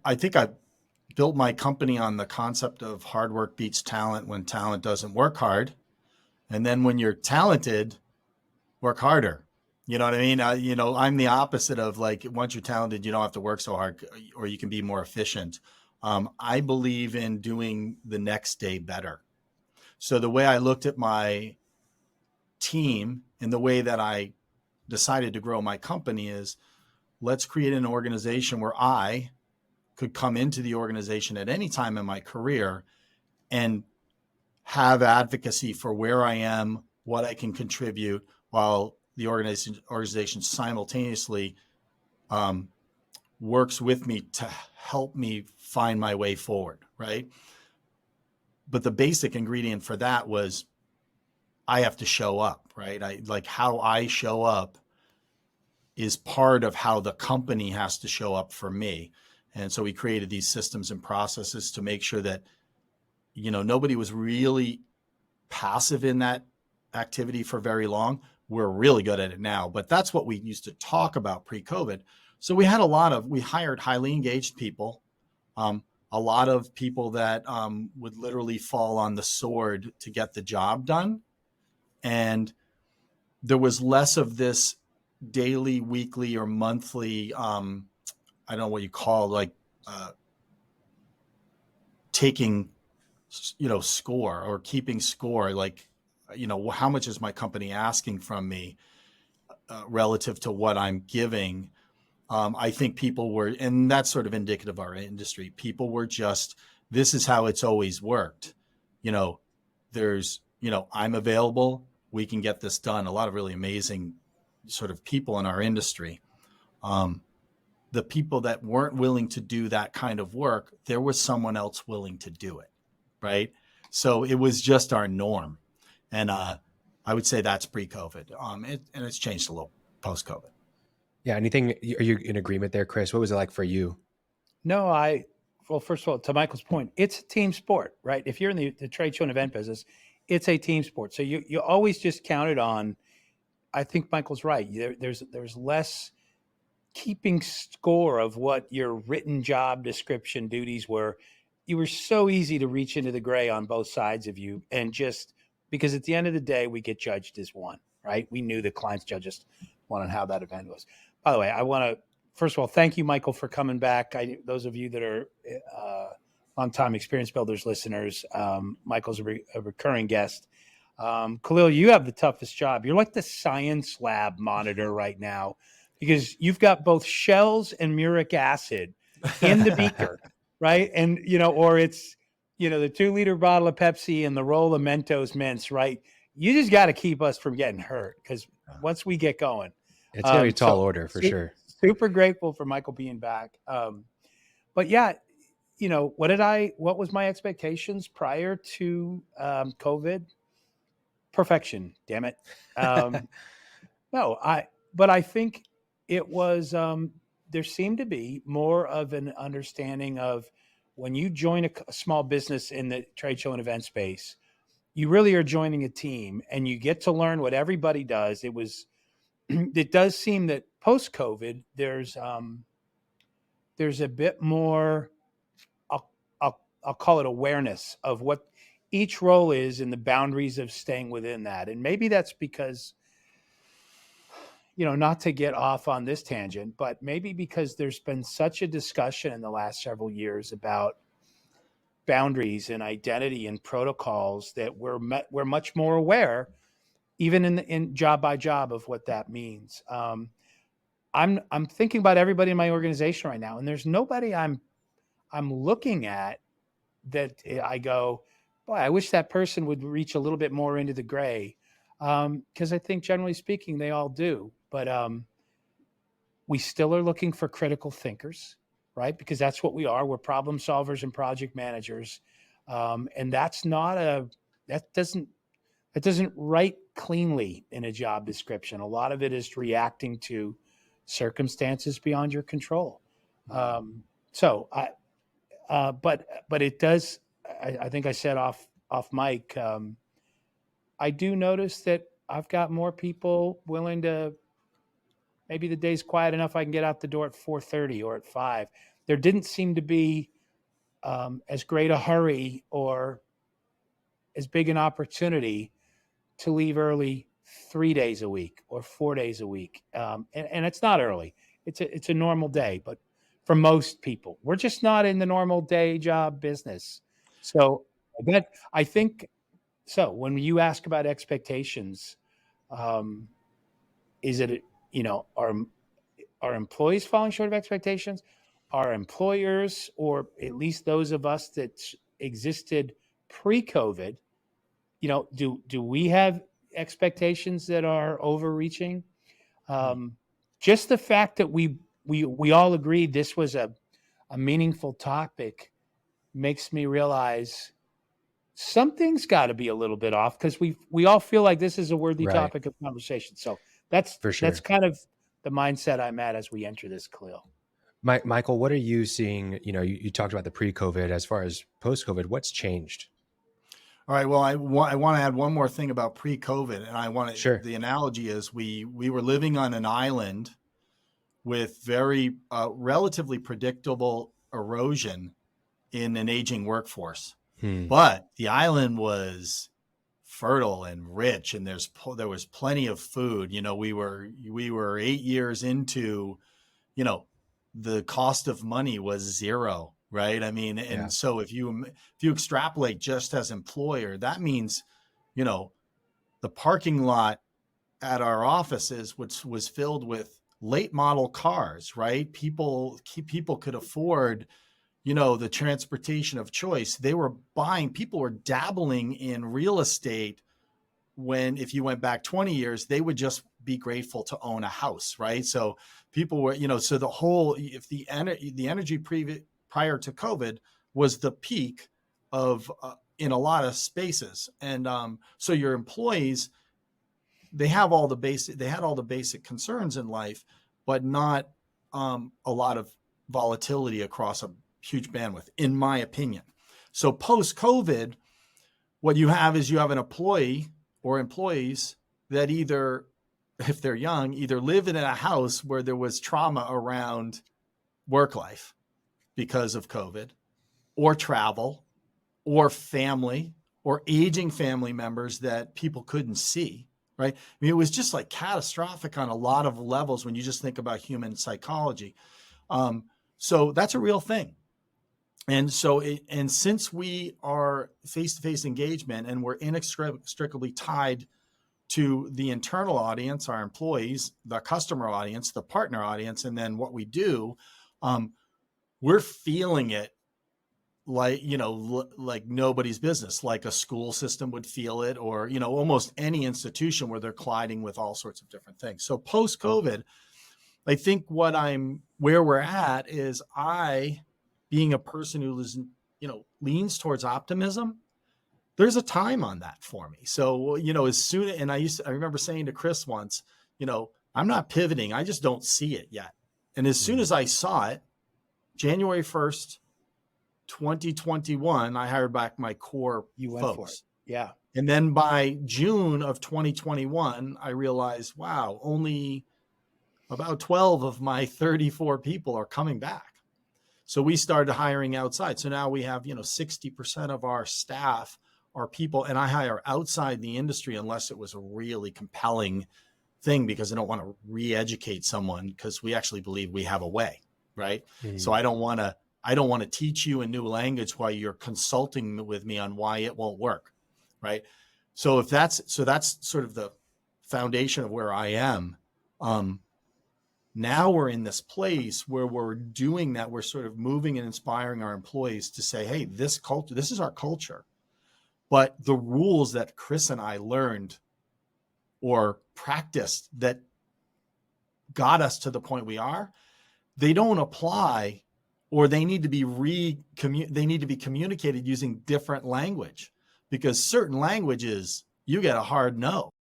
I think I built my company on the concept of hard work beats talent when talent doesn't work hard. And then when you're talented, work harder. You know what I mean? I'm the opposite of like, once you're talented, you don't have to work so hard, or you can be more efficient. I believe in doing the next day better. So the way I looked at my team and the way that I decided to grow my company is, let's create an organization where I could come into the organization at any time in my career and have advocacy for where I am, what I can contribute, while the organization simultaneously um, works with me to help me find my way forward, right? But the basic ingredient for that was I have to show up, right? I like how I show up is part of how the company has to show up for me. And so we created these systems and processes to make sure that, nobody was really passive in that activity for very long. We're really good at it now, but that's what we used to talk about pre-COVID. So we hired highly engaged people, um, a lot of people that would literally fall on the sword to get the job done. And there was less of this daily, weekly, or monthly, I don't know what you call, like, uh, taking, score or keeping score. Like, how much is my company asking from me relative to what I'm giving? I think people were, and that's sort of indicative of our industry. People were just, this is how it's always worked. You know, I'm available. We can get this done. A lot of really amazing sort of people in our industry. Um, the people that weren't willing to do that kind of work, there was someone else willing to do it. Right. So it was just our norm. And I would say that's pre-COVID. And it's changed a little post-COVID. Yeah. Anything? Are you in agreement there, Chris? What was it like for you? No, well, first of all, to Michael's point, it's a team sport, right? If you're in the trade show and event business, it's a team sport. So you always just count it on. I think Michael's right. There's less keeping score of what your written job description duties were. You were so easy to reach into the gray on both sides of you, and just because at the end of the day, we get judged as one, right? We knew the clients judged us one on how that event was. By the way, I want to first of all thank you, Michael, for coming back. Those of you that are long-time Experience Builders listeners, Michael's a recurring guest. Khalil, you have the toughest job. You're like the science lab monitor right now because you've got both shells and muric acid in the beaker, right? And, or it's, the 2 liter bottle of Pepsi and the roll of Mentos mints, right? You just got to keep us from getting hurt because once we get going, It's gonna be a tall so order for sure. super grateful for Michael being back. But yeah, what was my expectations prior to COVID? Perfection, damn it. Um, no, but I think it was, there seemed to be more of an understanding of when you join a small business in the trade show and event space, you really are joining a team and you get to learn what everybody does. It does seem that post COVID, there's a bit more, I'll call it awareness of what each role is and the boundaries of staying within that. And maybe that's because, not to get off on this tangent, but maybe because there's been such a discussion in the last several years about boundaries and identity and protocols that we're much more aware, even in job by job, of what that means. I'm thinking about everybody in my organization right now, and there's nobody I'm looking at that I go, boy, I wish that person would reach a little bit more into the gray. Because I think generally speaking, they all do. But we still are looking for critical thinkers, right? Because that's what we are. We're problem solvers and project managers. And that doesn't write cleanly in a job description. A lot of it is reacting to circumstances beyond your control. So but it does. I think I said off mic. I do notice that I've got more people willing to. Maybe the day's quiet enough I can get out the door at 4:30 or at 5. there didn't seem to be as great a hurry or as big an opportunity to leave early 3 days a week or 4 days a week. And it's not early. It's a normal day, but for most people, we're just not in the normal day job business. So that I think so. When you ask about expectations, is it, are employees falling short of expectations? Are employers, or at least those of us that existed pre-COVID, do we have expectations that are overreaching? Just the fact that we all agreed this was a meaningful topic makes me realize something's got to be a little bit off, because we all feel like this is a worthy Right. topic of conversation. So that's For sure. that's kind of the mindset I'm at as we enter this, Khalil. Michael, what are you seeing? You talked about the pre-COVID. As far as post-COVID, what's changed? All right. Well, I want to add one more thing about pre-COVID, and I want to. Sure. The analogy is we were living on an island with very relatively predictable erosion in an aging workforce, but the island was fertile and rich, and there was plenty of food. We were 8 years into, the cost of money was zero. Right. I mean, and Yeah. so if you extrapolate just as employer, that means, the parking lot at our offices, which was filled with late model cars, right? People could afford, the transportation of choice. People were dabbling in real estate when, if you went back 20 years, they would just be grateful to own a house. Right. So people were, so the whole, if the energy prior to COVID was the peak of in a lot of spaces. And so your employees, they had all the basic concerns in life, but not a lot of volatility across a huge bandwidth, in my opinion. So post COVID, what you have is an employee or employees that either, if they're young, either live in a house where there was trauma around work life because of COVID, or travel, or family, or aging family members that people couldn't see, right? I mean, it was just like catastrophic on a lot of levels when you just think about human psychology. So that's a real thing. And so, since we are face-to-face engagement and we're inextricably tied to the internal audience, our employees, the customer audience, the partner audience, and then what we do, we're feeling it like, like nobody's business, like a school system would feel it, or, almost any institution where they're colliding with all sorts of different things. So post COVID, I think where we're at is being a person who leans towards optimism, there's a time on that for me. So, I remember saying to Chris once, I'm not pivoting. I just don't see it yet. And as soon as I saw it, January 1st, 2021, I hired back my core folks. For it. Yeah. And then by June of 2021, I realized, wow, only about 12 of my 34 people are coming back. So we started hiring outside. So now we have, 60% of our staff are people, and I hire outside the industry unless it was a really compelling thing, because I don't want to re-educate someone, because we actually believe we have a way, right? So I don't want to teach you a new language while you're consulting with me on why it won't work, right? So that's sort of the foundation of where I am. Now we're in this place where we're doing that. We're sort of moving and inspiring our employees to say, hey, this is our culture. But the rules that Chris and I learned or practiced that got us to the point we are, they don't apply, or they need to be communicated using different language, because certain languages, you get a hard no.